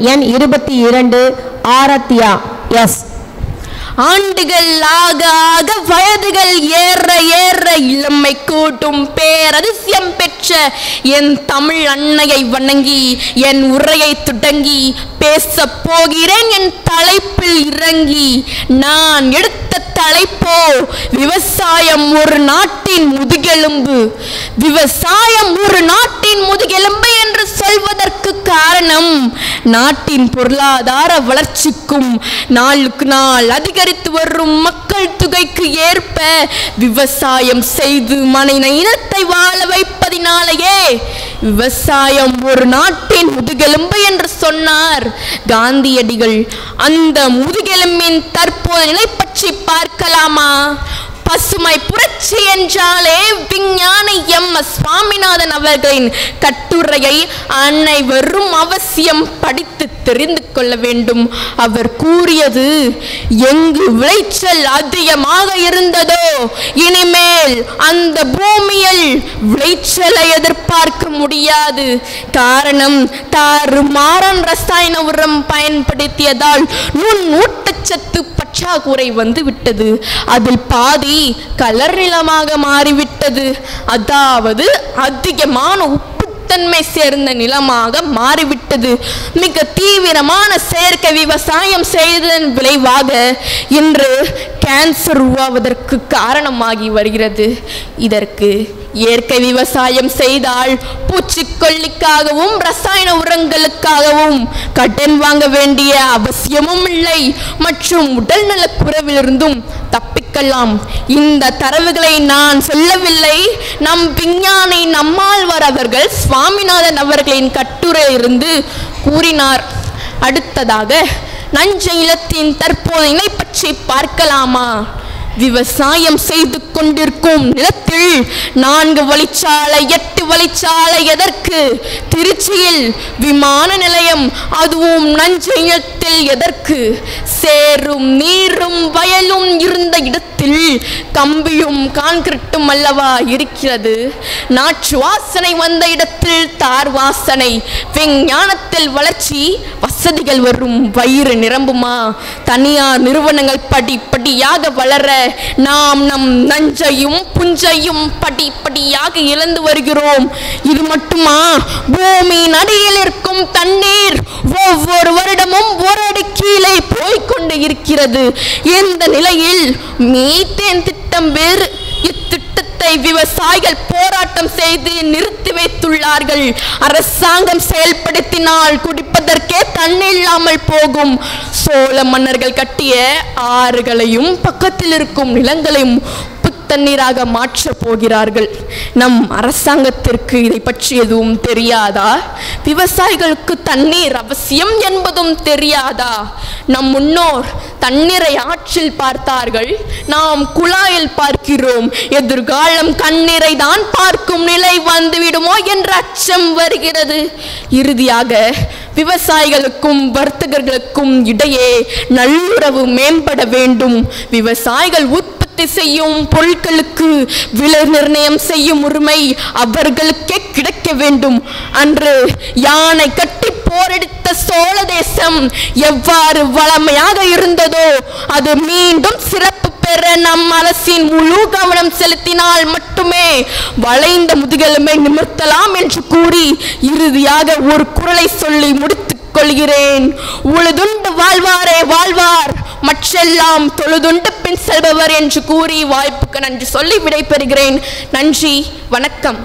எண் 22 ஆரத்தியா எஸ். ஆண்டுகள் ஆக ஆக வயதுகள் ஏற ஏற இளமை கூட்டும் பேரதிசயம் பெற்ற என் தமிழ் அன்னையை வணங்கி என் உரையை தொடங்கி பேச போகிறேன். என் தலைப்பில் இறங்கி நான் எடுத்த தலைப்போ விவசாயம் ஒரு நாட்டின் முதுகெலும்பு. விவசாயம் ஒரு நாட்டின் முதுகெலும்பு என்று சொல்வதற்கு காரணம் நாட்டின் பொருளாதார வளர்ச்சிக்கும் நாளுக்கு நாள் அதிகரித்து வரும் மக்கள் தொகைக்கு ஏற்ப விவசாயம் செய்து மனித இனத்தை வாழ வைப்பதினாலேயே விவசாயம் ஒரு நாட்டின் முதுகெலும்பு என்று சொன்னார் காந்தியடிகள். அந்த முதுகெலும்பின் தற்போதைய நிலை பற்றி பார்க்கலாமா? பசுமை புரட்சி என்றாலே விஞ்ஞானி எம்.எஸ். சுவாமிநாதன் அவர்களின் கட்டுரையை அனைவரும் அவசியம் படித்து தெரிந்து கொள்ள வேண்டும். அவர் கூறியது, எங்கு விளைச்சல் அதிகமாக இருந்ததோ இனிமேல் அந்த பூமியில் விளைச்சலை எதிர்பார்க்க முடியாது. காரணம், தாறுமாறான ரசாயன உரம் பயன்படுத்தியதால் நுண் ஊட்டச்சத்து பற்றாக்குறை வந்து விட்டது. அதில் பாதி கலர் நிலமாக மாறிவிட்டது. அதாவது அதிகமான உப்புத்தன்மை சேர்ந்த நிலமாக மாறிவிட்டது. மிக தீவிரமான செயற்கை விவசாயம் செய்ததன் விளைவாக இன்று கேன்சர் உருவாவதற்கு காரணமாகி வருகிறது. இதற்கு இயற்கை விவசாயம் செய்தால் பூச்சிக்கொல்லிக்காகவும் ரசாயன உரங்களுக்காகவும் கடன் வாங்க வேண்டிய அவசியமும் இல்லை மற்றும் உடல் நலக்குறைவிலிருந்தும் தப்பிக்கலாம். இந்த தரவுகளை நான் சொல்லவில்லை, நம் விஞ்ஞானி நம்மாழ்வார் அவர்கள் சுவாமிநாதன் அவர்களின் கட்டுரையிலிருந்து கூறினார். அடுத்ததாக நஞ்சை நிலத்தின் தற்போதைய நிலை பற்றி பார்க்கலாமா? விவசாயம் செய்து கொண்டிருக்கும் நிலத்தில் 4 வழிச்சாலை 8 வழிச்சாலை எதற்கு? திருச்சியில் விமான நிலையம், அதுவும் நஞ்சை நிலத்தில் எதற்கு? சேரும் நீரும் வயலும் இருந்த இடத்தில் கம்பியும் கான்கிரீட்டும் அல்லவா இருக்கிறது. நாற்று வாசனை வந்த இடத்தில் தார் வாசனை. விஞ்ஞானத்தில் வளர்ச்சி, வசதிகள் வரும், வயிறு நிரம்புமா? தனியார் நிறுவனங்கள் படிப்படியாக வளர நாம் நம் நஞ்சையும் புஞ்சையும் படிப்படியாக இழந்து வருகிறோம். இது மட்டுமா? பூமியின் அடியில் இருக்கும் தண்ணீர் ஒவ்வொரு வருடமும் ஒரு அடி கீழே போய்கொண்டு இருக்கிறது. இந்த நிலையில் மீத்தேன் திட்டம் வேறு. இத்திட்டத்தை விவசாயிகள் போராட்டம் செய்து நிறுத்தி வைத்துள்ளார்கள். அரசாங்கம் செயல்படுத்தினால் குடிப்பதற்கே தண்ணீர் இல்லாமல் போகும். சோழ மன்னர்கள் கட்டிய ஆறுகளையும் பக்கத்தில் இருக்கும் நிலங்களையும் தண்ணீராக மாற்ற போகிறார்கள். நம் அரசாங்கத்திற்கு இதை பற்றி எதுவும் தெரியாதா? விவசாயிகளுக்கு தண்ணீர் அவசியம் என்பதும் தெரியாதா? நம் முன்னோர் தண்ணீரை ஆற்றில் பார்த்தார்கள், நாம் குழாயில் பார்க்கிறோம். எதிர்காலம் கண்ணீரை தான் பார்க்கும் நிலை வந்துவிடுமோ என்ற அச்சம் வருகிறது. இறுதியாக விவசாயிகளுக்கும் வர்த்தகர்களுக்கும் இடையே நல்லுறவு மேம்பட வேண்டும். விவசாயிகள் உற்பத்தி செய்யும் பொருட்களுக்கு விலை நிர்ணயம் செய்யும் உரிமை அவர்களுக்கே கிடைக்க வேண்டும். அன்று யானை கட்டி போரெடுத்த சோழ தேசம் எவ்வாறு வளமையாக இருந்ததோ அது மீண்டும் சிறப்பு பெற நம் அரசின் முழு கவனம் செலுத்தினால் மட்டுமே வளைந்த முதுகெலும்பை நிமிர்த்தலாம் என்று கூறி இறுதியாக ஒரு குறளை சொல்லி முடித்துக் கொள்கிறேன். உழுதுண்டு வாழ்வாரே வாழ்வார், மற்றெல்லாம் தொழுதுண்டு பின் செல்பவர் என்று கூறி வாய்ப்புக்கு நன்றி சொல்லி விடைபெறுகிறேன். நன்றி, வணக்கம்.